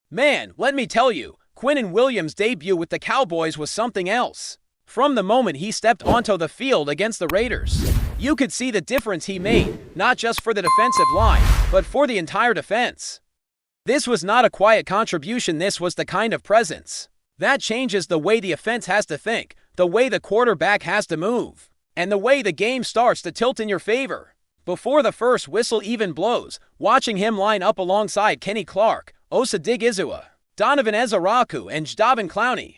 Man, let me tell you, Quinnen Williams' debut with the Cowboys was something else. From the moment he stepped onto the field against the Raiders, you could see the difference he made, not just for the defensive line, but for the entire defense. This was not a quiet contribution, this was the kind of presence that changes the way the offense has to think, the way the quarterback has to move, and the way the game starts to tilt in your favor. Before the first whistle even blows, watching him line up alongside Kenny Clark, Osa Digizua, Donovan Ezaraku, and Jadeveon Clowney,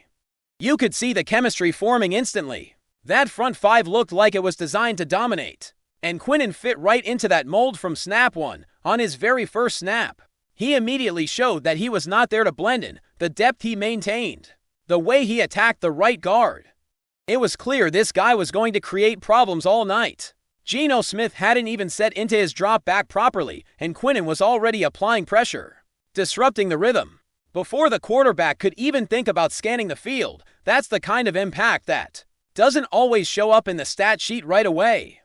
you could see the chemistry forming instantly. That front five looked like it was designed to dominate, and Quinnen fit right into that mold from snap one. On his very first snap, he immediately showed that he was not there to blend in. The depth he maintained, the way he attacked the right guard, it was clear this guy was going to create problems all night. Geno Smith hadn't even set into his drop back properly, and Quinnen was already applying pressure, disrupting the rhythm. Before the quarterback could even think about scanning the field, that's the kind of impact that doesn't always show up in the stat sheet right away.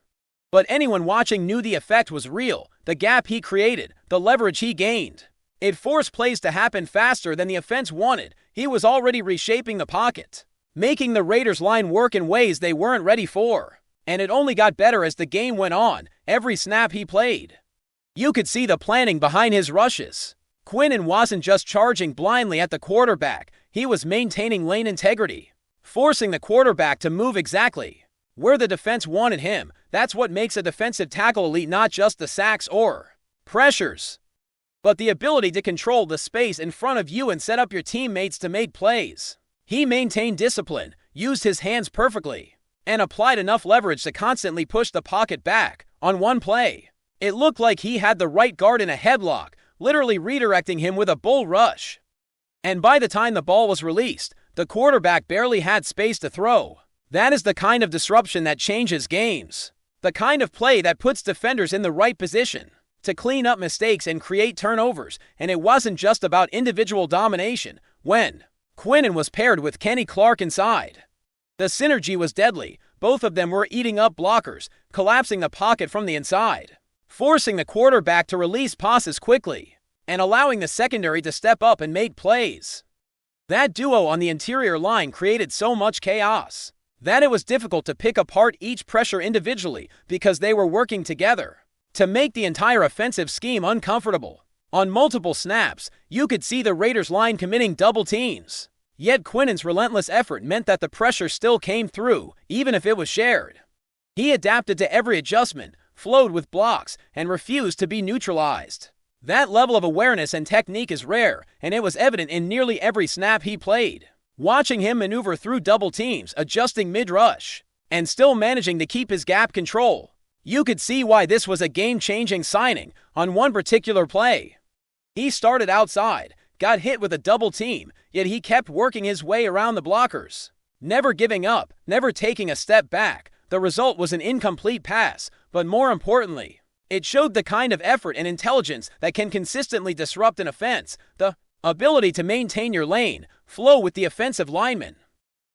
But anyone watching knew the effect was real. The gap he created, the leverage he gained, it forced plays to happen faster than the offense wanted. He was already reshaping the pocket, making the Raiders' line work in ways they weren't ready for. And it only got better as the game went on. Every snap he played, you could see the planning behind his rushes. Quinnen wasn't just charging blindly at the quarterback, he was maintaining lane integrity, forcing the quarterback to move exactly where the defense wanted him. That's what makes a defensive tackle elite, not just the sacks or pressures, but the ability to control the space in front of you and set up your teammates to make plays. He maintained discipline, used his hands perfectly, and applied enough leverage to constantly push the pocket back. On one play, it looked like he had the right guard in a headlock, literally redirecting him with a bull rush. And by the time the ball was released, the quarterback barely had space to throw. That is the kind of disruption that changes games. The kind of play that puts defenders in the right position to clean up mistakes and create turnovers. And it wasn't just about individual domination. When Quinnen was paired with Kenny Clark inside, the synergy was deadly. Both of them were eating up blockers, collapsing the pocket from the inside, forcing the quarterback to release passes quickly, and allowing the secondary to step up and make plays. That duo on the interior line created so much chaos that it was difficult to pick apart each pressure individually because they were working together to make the entire offensive scheme uncomfortable. On multiple snaps, you could see the Raiders' line committing double teams. Yet Quinnen's relentless effort meant that the pressure still came through, even if it was shared. He adapted to every adjustment, flowed with blocks, and refused to be neutralized. That level of awareness and technique is rare, and it was evident in nearly every snap he played. Watching him maneuver through double teams, adjusting mid-rush, and still managing to keep his gap control, you could see why this was a game-changing signing. On one particular play, he started outside, got hit with a double team, yet he kept working his way around the blockers, never giving up, never taking a step back. The result was an incomplete pass, but more importantly, it showed the kind of effort and intelligence that can consistently disrupt an offense. The ability to maintain your lane, flow with the offensive lineman,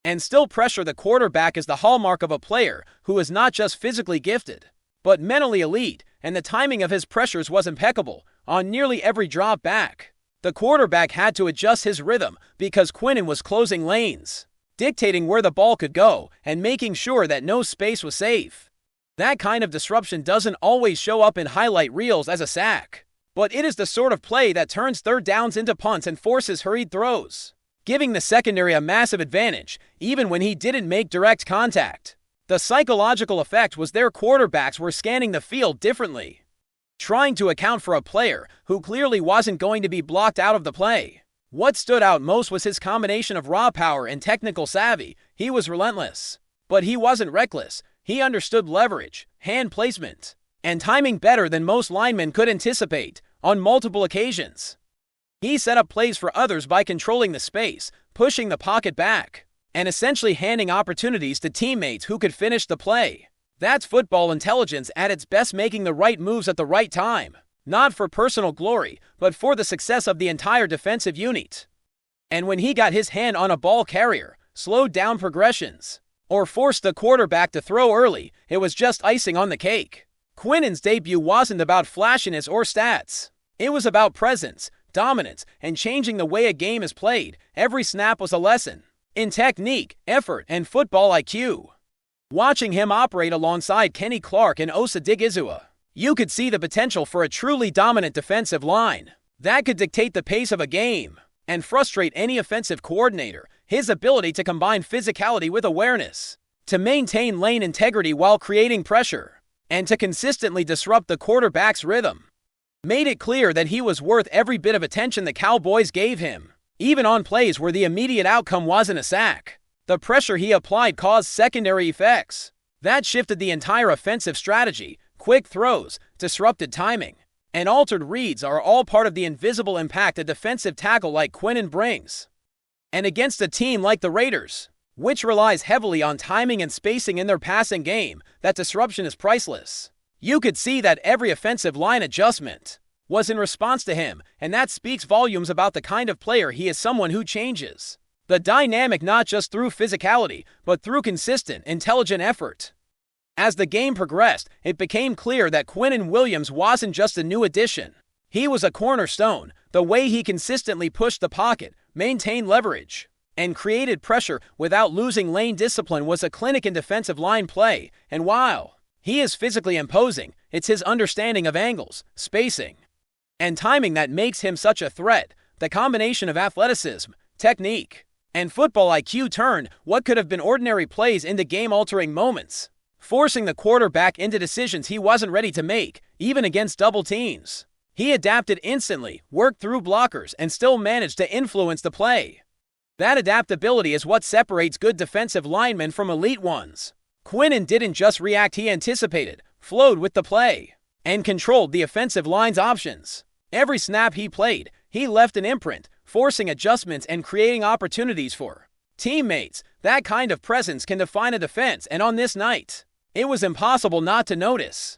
and still pressure the quarterback is the hallmark of a player who is not just physically gifted, but mentally elite, and the timing of his pressures was impeccable. On nearly every drop back, the quarterback had to adjust his rhythm because Quinnen was closing lanes, dictating where the ball could go, and making sure that no space was safe. That kind of disruption doesn't always show up in highlight reels as a sack, but it is the sort of play that turns third downs into punts and forces hurried throws, giving the secondary a massive advantage, even when he didn't make direct contact. The psychological effect was their quarterbacks were scanning the field differently, trying to account for a player who clearly wasn't going to be blocked out of the play. What stood out most was his combination of raw power and technical savvy. He was relentless, but he wasn't reckless. He understood leverage, hand placement, and timing better than most linemen could anticipate. On multiple occasions, he set up plays for others by controlling the space, pushing the pocket back, and essentially handing opportunities to teammates who could finish the play. That's football intelligence at its best, making the right moves at the right time, not for personal glory, but for the success of the entire defensive unit. And when he got his hand on a ball carrier, slowed down progressions, or forced the quarterback to throw early, it was just icing on the cake. Quinnen's debut wasn't about flashiness or stats. It was about presence, dominance, and changing the way a game is played. Every snap was a lesson in technique, effort, and football IQ. Watching him operate alongside Kenny Clark and Osa Digizua, you could see the potential for a truly dominant defensive line that could dictate the pace of a game and frustrate any offensive coordinator. His ability to combine physicality with awareness, to maintain lane integrity while creating pressure, and to consistently disrupt the quarterback's rhythm, made it clear that he was worth every bit of attention the Cowboys gave him. Even on plays where the immediate outcome wasn't a sack, the pressure he applied caused secondary effects that shifted the entire offensive strategy. Quick throws, disrupted timing, and altered reads are all part of the invisible impact a defensive tackle like Quinnen brings. And against a team like the Raiders, which relies heavily on timing and spacing in their passing game, that disruption is priceless. You could see that every offensive line adjustment was in response to him, and that speaks volumes about the kind of player he is. Someone who changes the dynamic not just through physicality, but through consistent, intelligent effort. As the game progressed, it became clear that Quinnen Williams wasn't just a new addition. He was a cornerstone. The way he consistently pushed the pocket, maintained leverage, and created pressure without losing lane discipline was a clinic in defensive line play. And while he is physically imposing, it's his understanding of angles, spacing, and timing that makes him such a threat. The combination of athleticism, technique, and football IQ turned what could have been ordinary plays into game-altering moments, forcing the quarterback into decisions he wasn't ready to make, even against double teams. He adapted instantly, worked through blockers, and still managed to influence the play. That adaptability is what separates good defensive linemen from elite ones. Quinnen didn't just react, he anticipated, flowed with the play, and controlled the offensive line's options. Every snap he played, he left an imprint, forcing adjustments and creating opportunities for teammates. That kind of presence can define a defense, and on this night, it was impossible not to notice.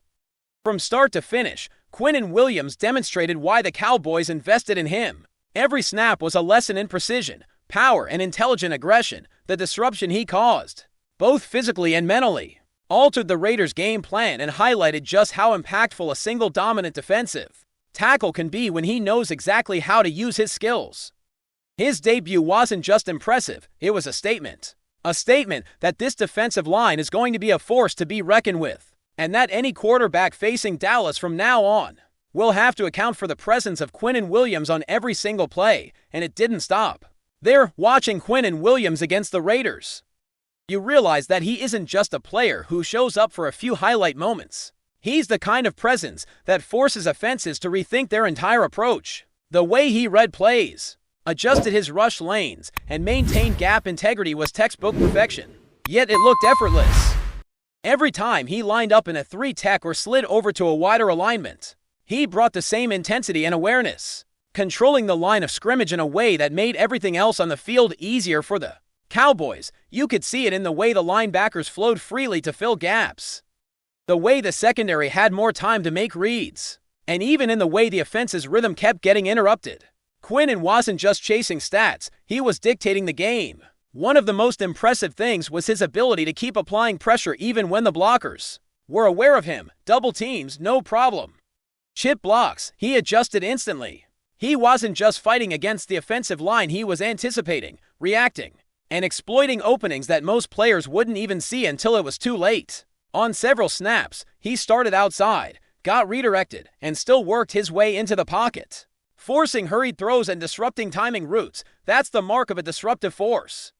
From start to finish, Quinnen Williams demonstrated why the Cowboys invested in him. Every snap was a lesson in precision, power, and intelligent aggression. The disruption he caused, both physically and mentally, altered the Raiders' game plan and highlighted just how impactful a single dominant defensive tackle can be when he knows exactly how to use his skills. His debut wasn't just impressive, it was a statement. A statement that this defensive line is going to be a force to be reckoned with, and that any quarterback facing Dallas from now on will have to account for the presence of Quinnen Williams on every single play. And it didn't stop there. Watching Quinnen Williams against the Raiders, you realize that he isn't just a player who shows up for a few highlight moments. He's the kind of presence that forces offenses to rethink their entire approach. The way he read plays, adjusted his rush lanes, and maintained gap integrity was textbook perfection. Yet it looked effortless. Every time he lined up in a 3-tech or slid over to a wider alignment, he brought the same intensity and awareness, controlling the line of scrimmage in a way that made everything else on the field easier for the Cowboys. You could see it in the way the linebackers flowed freely to fill gaps, the way the secondary had more time to make reads, and even in the way the offense's rhythm kept getting interrupted. Quinnen wasn't just chasing stats, he was dictating the game. One of the most impressive things was his ability to keep applying pressure even when the blockers were aware of him. Double teams, no problem. Chip blocks, he adjusted instantly. He wasn't just fighting against the offensive line, he was anticipating, reacting, and exploiting openings that most players wouldn't even see until it was too late. On several snaps, he started outside, got redirected, and still worked his way into the pocket, forcing hurried throws and disrupting timing routes. That's the mark of a disruptive force.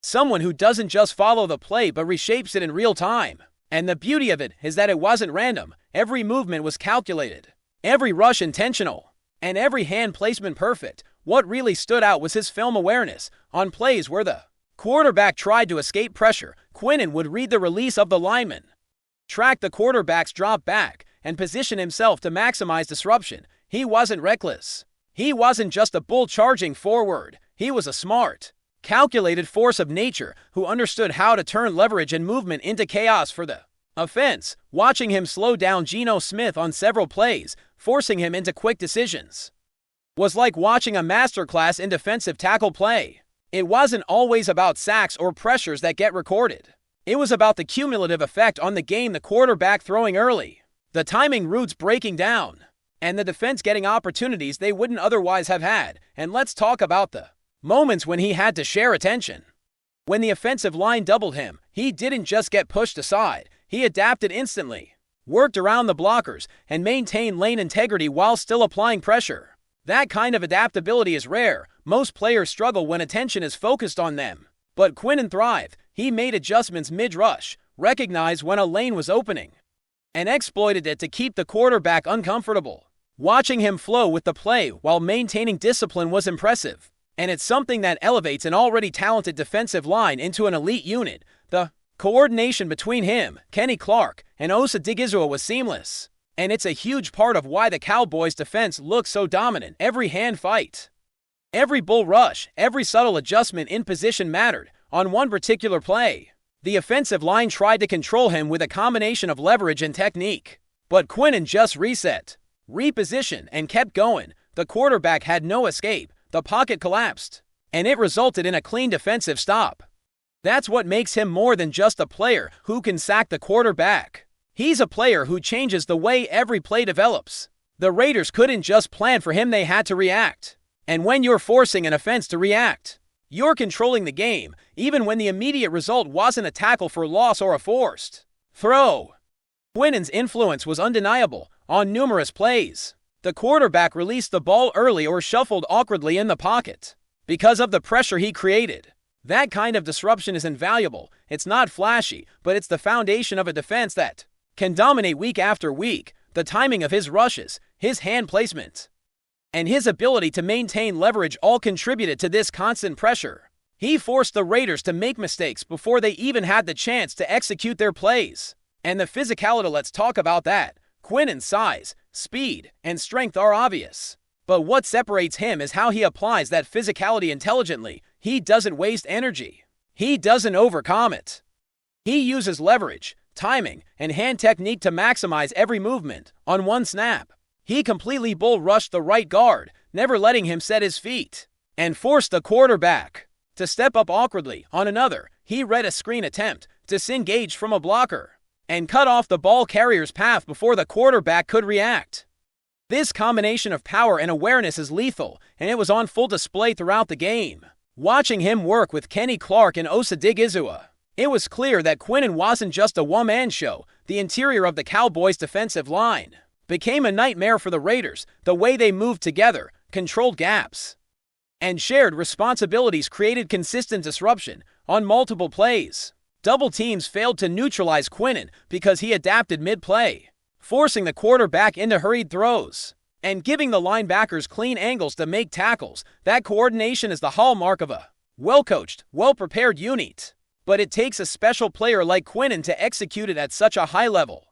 Someone who doesn't just follow the play but reshapes it in real time. And the beauty of it is that it wasn't random. Every movement was calculated, every rush intentional, and every hand placement perfect. What really stood out was his film awareness. On plays where the quarterback tried to escape pressure, Quinnen would read the release of the lineman, track the quarterback's drop back, and position himself to maximize disruption. He wasn't reckless. He wasn't just a bull charging forward. He was a smart, calculated force of nature who understood how to turn leverage and movement into chaos for the offense. Watching him slow down Geno Smith on several plays, forcing him into quick decisions, was like watching a masterclass in defensive tackle play. It wasn't always about sacks or pressures that get recorded. It was about the cumulative effect on the game, the quarterback throwing early, the timing routes breaking down, and the defense getting opportunities they wouldn't otherwise have had. And let's talk about the moments when he had to share attention. When the offensive line doubled him, he didn't just get pushed aside. He adapted instantly, worked around the blockers, and maintained lane integrity while still applying pressure. That kind of adaptability is rare. Most players struggle when attention is focused on them. But Quinnen thrived. He made adjustments mid-rush, recognized when a lane was opening, and exploited it to keep the quarterback uncomfortable. Watching him flow with the play while maintaining discipline was impressive, and it's something that elevates an already talented defensive line into an elite unit. The coordination between him, Kenny Clark, and Osa Digizua was seamless, and it's a huge part of why the Cowboys' defense looks so dominant. Every hand fight, every bull rush, every subtle adjustment in position mattered on one particular play. The offensive line tried to control him with a combination of leverage and technique, but Quinnen just reset, repositioned, and kept going. The quarterback had no escape. The pocket collapsed, and it resulted in a clean defensive stop. That's what makes him more than just a player who can sack the quarterback. He's a player who changes the way every play develops. The Raiders couldn't just plan for him, they had to react. And when you're forcing an offense to react, you're controlling the game, even when the immediate result wasn't a tackle for loss or a forced throw. Quinnen's influence was undeniable on numerous plays. The quarterback released the ball early or shuffled awkwardly in the pocket because of the pressure he created. That kind of disruption is invaluable. It's not flashy, but it's the foundation of a defense that can dominate week after week. The timing of his rushes, his hand placement, and his ability to maintain leverage all contributed to this constant pressure. He forced the Raiders to make mistakes before they even had the chance to execute their plays. And the physicality, let's talk about that. Quinnen's size, speed, and strength are obvious. But what separates him is how he applies that physicality intelligently. He doesn't waste energy. He doesn't overcome it. He uses leverage, timing, and hand technique to maximize every movement. On one snap, he completely bull rushed the right guard, never letting him set his feet, and forced the quarterback to step up awkwardly. On another, he read a screen attempt, disengaged from a blocker, and cut off the ball carrier's path before the quarterback could react. This combination of power and awareness is lethal, and it was on full display throughout the game. Watching him work with Kenny Clark and Osa Digizua, it was clear that Quinnen wasn't just a one-man show. The interior of the Cowboys' defensive line became a nightmare for the Raiders. The way they moved together, controlled gaps, and shared responsibilities created consistent disruption on multiple plays. Double teams failed to neutralize Quinnen because he adapted mid-play, forcing the quarterback into hurried throws and giving the linebackers clean angles to make tackles. That coordination is the hallmark of a well-coached, well-prepared unit. But it takes a special player like Quinnen to execute it at such a high level.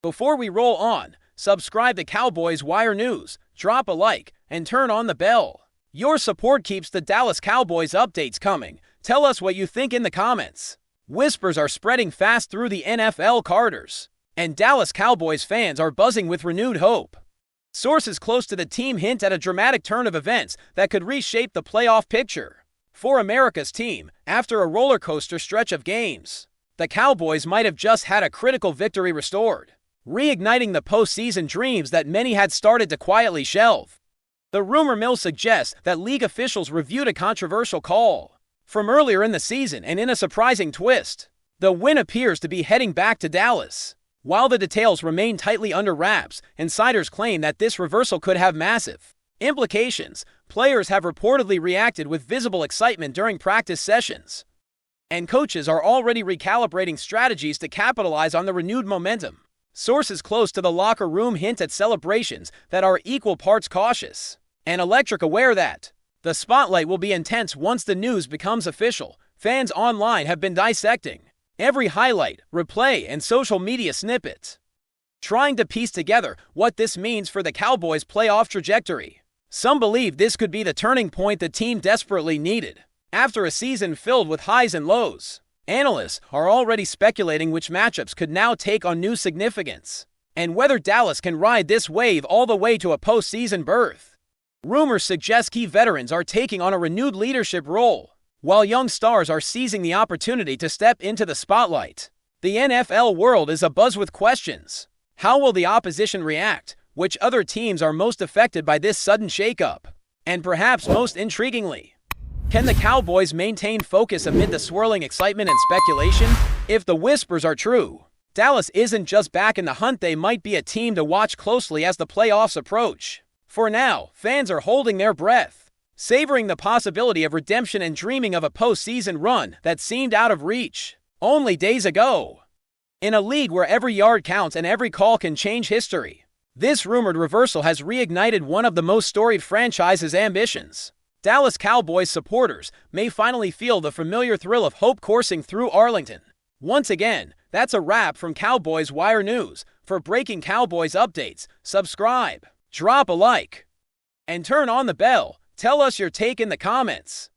Before we roll on, subscribe to Cowboys Wire News, drop a like, and turn on the bell. Your support keeps the Dallas Cowboys updates coming. Tell us what you think in the comments. Whispers are spreading fast through the NFL corridors, and Dallas Cowboys fans are buzzing with renewed hope. Sources close to the team hint at a dramatic turn of events that could reshape the playoff picture for America's team. After a roller coaster stretch of games, the Cowboys might have just had a critical victory restored, reigniting the postseason dreams that many had started to quietly shelve. The rumor mill suggests that league officials reviewed a controversial call from earlier in the season, and in a surprising twist, the win appears to be heading back to Dallas. While the details remain tightly under wraps, insiders claim that this reversal could have massive implications. Players have reportedly reacted with visible excitement during practice sessions, and coaches are already recalibrating strategies to capitalize on the renewed momentum. Sources close to the locker room hint at celebrations that are equal parts cautious and electric, aware that the spotlight will be intense once the news becomes official. Fans online have been dissecting every highlight, replay, and social media snippet, trying to piece together what this means for the Cowboys' playoff trajectory. Some believe this could be the turning point the team desperately needed after a season filled with highs and lows. Analysts are already speculating which matchups could now take on new significance, and whether Dallas can ride this wave all the way to a postseason berth. Rumors suggest key veterans are taking on a renewed leadership role, while young stars are seizing the opportunity to step into the spotlight. The NFL world is abuzz with questions. How will the opposition react? Which other teams are most affected by this sudden shakeup? And perhaps most intriguingly, can the Cowboys maintain focus amid the swirling excitement and speculation? If the whispers are true, Dallas isn't just back in the hunt, they might be a team to watch closely as the playoffs approach. For now, fans are holding their breath, savoring the possibility of redemption and dreaming of a postseason run that seemed out of reach only days ago. In a league where every yard counts and every call can change history, this rumored reversal has reignited one of the most storied franchise's ambitions. Dallas Cowboys supporters may finally feel the familiar thrill of hope coursing through Arlington. Once again, that's a wrap from Cowboys Wire News. For breaking Cowboys updates, subscribe, drop a like, and turn on the bell. Tell us your take in the comments.